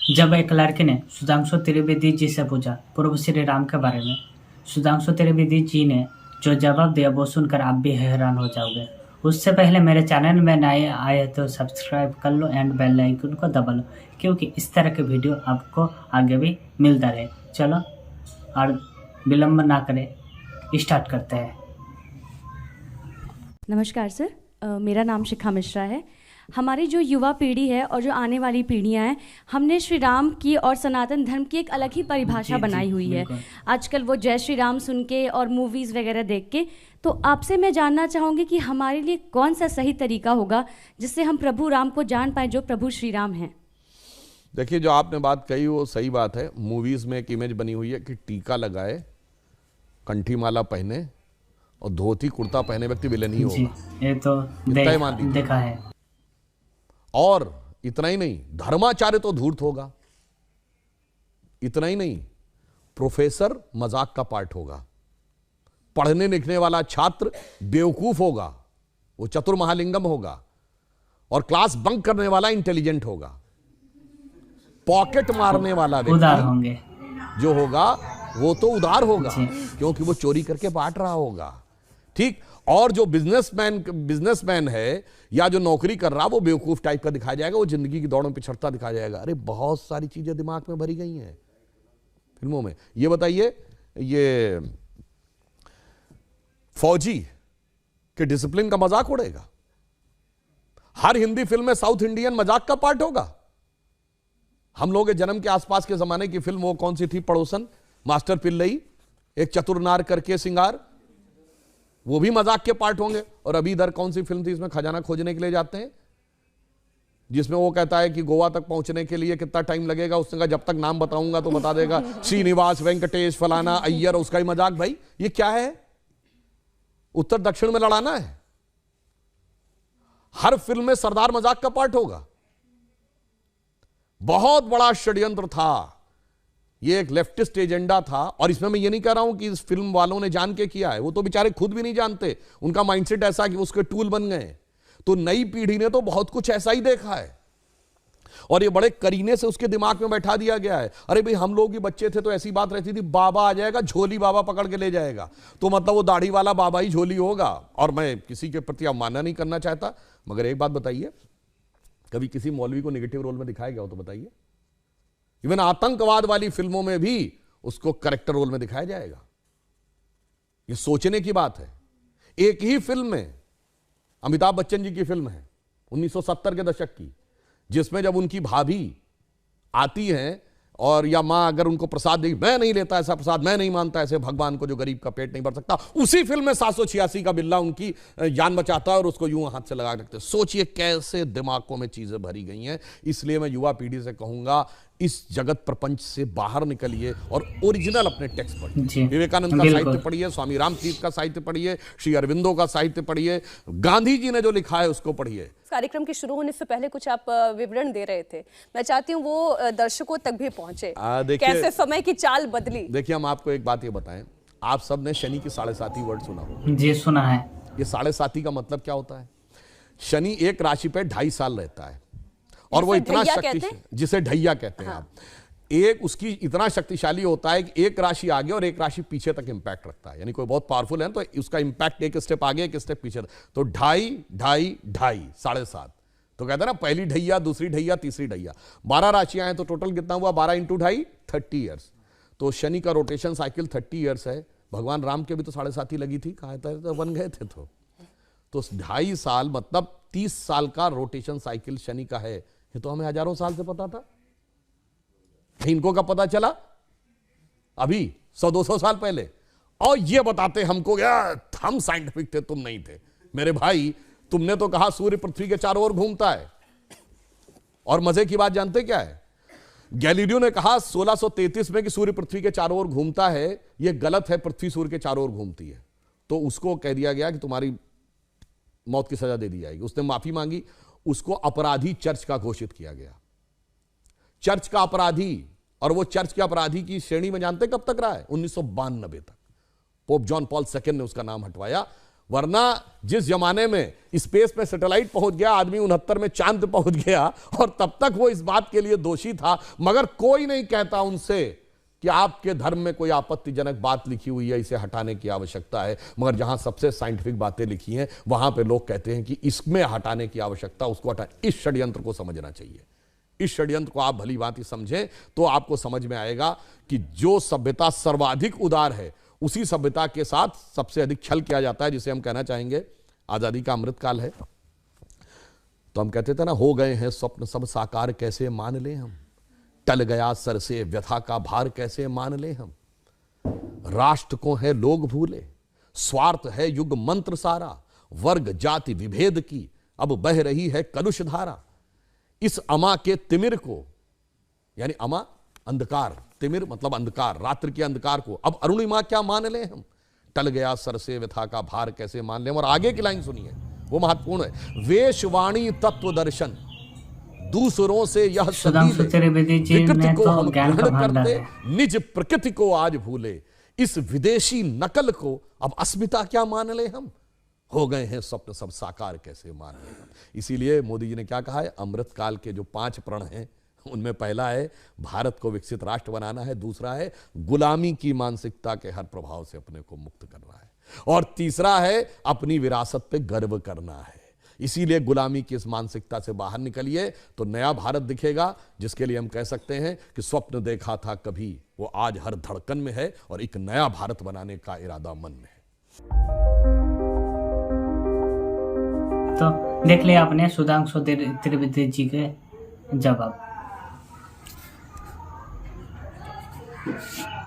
जब एक लड़के ने सुधांशु त्रिवेदी जी से पूछा प्रभु श्री राम के बारे में, सुधांशु त्रिवेदी जी ने जो जवाब दिया वो सुनकर आप भी हैरान हो जाओगे। उससे पहले मेरे चैनल में नए आए तो सब्सक्राइब कर लो एंड बेल आइकन को दबा लो, क्योंकि इस तरह के वीडियो आपको आगे भी मिलता रहे। चलो और विलम्ब ना करें, स्टार्ट करते हैं। नमस्कार सर, मेरा नाम शिखा मिश्रा है। हमारी जो युवा पीढ़ी है और जो आने वाली पीढ़ियां हैं, हमने श्री राम की और सनातन धर्म की एक अलग ही परिभाषा बनाई हुई है। आजकल वो जय श्री राम सुन के और मूवीज़ वगैरह देख के, तो आपसे मैं जानना चाहूँगी कि हमारे लिए कौन सा सही तरीका होगा जिससे हम प्रभु राम को जान पाएँ जो प्रभु श्री राम हैं। देखिए, जो आपने बात कही वो सही बात है। मूवीज़ में एक इमेज बनी हुई है कि टीका लगाए, कंठी माला पहने और धोती कुर्ता पहने व्यक्ति विलेन ही होगा। ये तो देखा है। और इतना ही नहीं, धर्माचार्य तो धूर्त होगा। इतना ही नहीं, प्रोफेसर मजाक का पार्ट होगा। पढ़ने लिखने वाला छात्र बेवकूफ होगा, वो चतुर महालिंगम होगा। और क्लास बंक करने वाला इंटेलिजेंट होगा। पॉकेट मारने वाला उदार होंगे जो होगा वो तो उदार होगा, क्योंकि वो चोरी करके बांट रहा होगा। ठीक। और जो बिजनेसमैन है या जो नौकरी कर रहा वो बेवकूफ टाइप का दिखाया जाएगा, वो जिंदगी की दौड़ में पिछड़ता दिखाया जाएगा। अरे बहुत सारी चीजें दिमाग में भरी गई हैं फिल्मों में। ये बताइए, ये फौजी के डिसिप्लिन का मजाक उड़ेगा। हर हिंदी फिल्म में साउथ इंडियन मजाक का पार्ट होगा। हम लोग के जन्म के आसपास के जमाने की फिल्म वो कौन सी थी, पड़ोसन, मास्टर पिल्लई, एक चतुरनार करके सिंगार, वो भी मजाक के पार्ट होंगे। और अभी इधर कौन सी फिल्म थी, इसमें खजाना खोजने के लिए जाते हैं, जिसमें वो कहता है कि गोवा तक पहुंचने के लिए कितना टाइम लगेगा। उसने कहा जब तक नाम बताऊंगा तो बता देगा, श्रीनिवास, वेंकटेश, फलाना, अय्यर। उसका ही मजाक। भाई ये क्या है, उत्तर दक्षिण में लड़ाना है। हर फिल्म में सरदार मजाक का पार्ट होगा। बहुत बड़ा षड्यंत्र था ये, एक लेफ्टिस्ट एजेंडा था। और इसमें मैं ये नहीं कह रहा हूं कि इस फिल्म वालों ने जान के किया है, वो तो बेचारे खुद भी नहीं जानते। उनका माइंडसेट ऐसा कि उसके टूल बन गए। तो नई पीढ़ी ने तो बहुत कुछ ऐसा ही देखा है और ये बड़े करीने से उसके दिमाग में बैठा दिया गया है। अरे भाई, हम लोग ही बच्चे थे तो ऐसी बात रहती थी, बाबा आ जाएगा, झोली बाबा पकड़ के ले जाएगा, तो मतलब वो दाढ़ी वाला बाबा ही झोली होगा। और मैं किसी के प्रति अवमानना नहीं करना चाहता, मगर एक बात बताइए, कभी किसी मौलवी को नेगेटिव रोल में दिखाया गया हो तो बताइए। इवन आतंकवाद वाली फिल्मों में भी उसको करेक्टर रोल में दिखाया जाएगा। ये सोचने की बात है। एक ही फिल्म में, अमिताभ बच्चन जी की फिल्म है 1970 के दशक की, जिसमें जब उनकी भाभी आती हैं और या मां अगर उनको प्रसाद देगी, मैं नहीं लेता ऐसा प्रसाद, मैं नहीं मानता ऐसे भगवान को जो गरीब का पेट नहीं भर सकता, उसी फिल्म में 786 का बिल्ला उनकी जान बचाता है और उसको यूं हाथ से लगा रखते। सोचिए कैसे दिमागों में चीजें भरी गई हैं। इसलिए मैं युवा पीढ़ी से कहूंगा, इस जगत प्रपंच से बाहर निकलिए और ओरिजिनल अपने टेक्स्ट पढ़िए। विवेकानंद का साहित्य पढ़िए, स्वामी रामतीर्थ का साहित्य पढ़िए, श्री अरविंदो का साहित्य पढ़िए, गांधी जी ने जो लिखा है उसको पढ़िए। कार्यक्रम के शुरू होने से पहले कुछ आप विवरण दे रहे थे, मैं चाहती हूँ वो दर्शकों तक भी पहुंचे, कैसे समय की चाल बदली। देखिए, हम आपको एक बात ये बताएं, आप सबने शनि की 7.5 वर्ड सुना होगा। जी सुना है। ये 7.5 का मतलब क्या होता है? शनि एक राशि पे 2.5 साल रहता है और वो इतना शक्तिशाली, जिसे ढैया कहते हैं आप, एक उसकी इतना शक्तिशाली होता है कि एक राशि आगे और एक राशि पीछे तक इंपैक्ट रखता है। यानी कोई बहुत पावरफुल है तो उसका इंपैक्ट एक स्टेप आगे एक स्टेप पीछे, तो 2.5, 2.5, 2.5, 7.5। तो कहते हैं ना, पहली ढैया, दूसरी ढैया, तीसरी ढैया। 12 राशियां हैं तो टोटल कितना हुआ? 12 × 2.5, 30 ईयर्स। तो शनि का रोटेशन साइकिल 30 ईयर्स है। भगवान राम के भी तो 7.5 ही लगी थी, कहा था तो बन गए थे। तो 2.5 साल मतलब 30 साल का रोटेशन साइकिल शनि का है। ये तो हमें हजारों साल से पता था, इनको कब पता चला? अभी 100-200 साल पहले। और ये बताते हमको, यार हम साइंटिफिक थे, तुम नहीं थे। मेरे भाई, तुमने तो कहा सूर्य पृथ्वी के चारों ओर घूमता है। और मजे की बात जानते क्या है? गैलीलियो ने कहा 1633 में कि सूर्य पृथ्वी के चारों ओर घूमता है। यह गलत है, पृथ्वी सूर्य के चारों ओर घूमती है। तो उसको कह दिया गया कि तुम्हारी मौत की सजा दे दी जाएगी। उसने माफी मांगी, उसको अपराधी चर्च का घोषित किया गया, चर्च का अपराधी। और वो चर्च के अपराधी की श्रेणी में जानते कब तक रहा है? 1992 तक। पोप जॉन पॉल II ने उसका नाम हटवाया। वरना जिस जमाने में स्पेस में सैटेलाइट पहुंच गया, आदमी 69 में चांद पहुंच गया, और तब तक वो इस बात के लिए दोषी था, मगर कोई नहीं कहता उनसे कि आपके धर्म में कोई आपत्तिजनक बात लिखी हुई है, इसे हटाने की आवश्यकता है। मगर जहां सबसे साइंटिफिक बातें लिखी हैं, वहां पे लोग कहते हैं कि इसमें हटाने की आवश्यकता, उसको हटा। इस षड्यंत्र को समझना चाहिए। इस षड्यंत्र को आप भली भांति समझें तो आपको समझ में आएगा कि जो सभ्यता सर्वाधिक उदार है, उसी सभ्यता के साथ सबसे अधिक छल किया जाता है, जिसे हम कहना चाहेंगे आजादी का अमृतकाल है। तो हम कहते थे ना, हो गए हैं स्वप्न सब साकार, कैसे मान ले हम, टल गया सर से व्यथा का भार, कैसे मान ले हम। राष्ट्र को है लोग भूले, स्वार्थ है युग मंत्र सारा, वर्ग जाति विभेद की अब बह रही है कलुष धारा। इस अमा के तिमिर को, यानी अमा अंधकार, तिमिर मतलब अंधकार, रात्रि के अंधकार को अब अरुणिमा क्या मान ले हम, टल गया सर से व्यथा का भार, कैसे मान ले हम। और आगे की लाइन सुनिए, वो महत्वपूर्ण है। वेशवाणी तत्व दर्शन, दूसरों से यह सुधांशु त्रिवेदी जी ने को तो हम ज्ञान का ग्रहण भंडार करते, है। निज प्रकृति को आज भूले, इस विदेशी नकल को अब अस्मिता क्या मान ले हम, हो गए हैं स्वप्न सब साकार, कैसे मान ले हम। इसीलिए मोदी जी ने क्या कहा है, अमृतकाल के जो 5 प्रण हैं, उनमें पहला है भारत को विकसित राष्ट्र बनाना है, दूसरा है गुलामी की मानसिकता के हर प्रभाव से अपने को मुक्त करना है, और तीसरा है अपनी विरासत पे गर्व करना है। इसीलिए गुलामी की इस मानसिकता से बाहर निकलिए तो नया भारत दिखेगा, जिसके लिए हम कह सकते हैं कि स्वप्न देखा था कभी, वो आज हर धड़कन में है, और एक नया भारत बनाने का इरादा मन में है। तो देख लिया आपने सुधांशु त्रिवेदी जी के जवाब।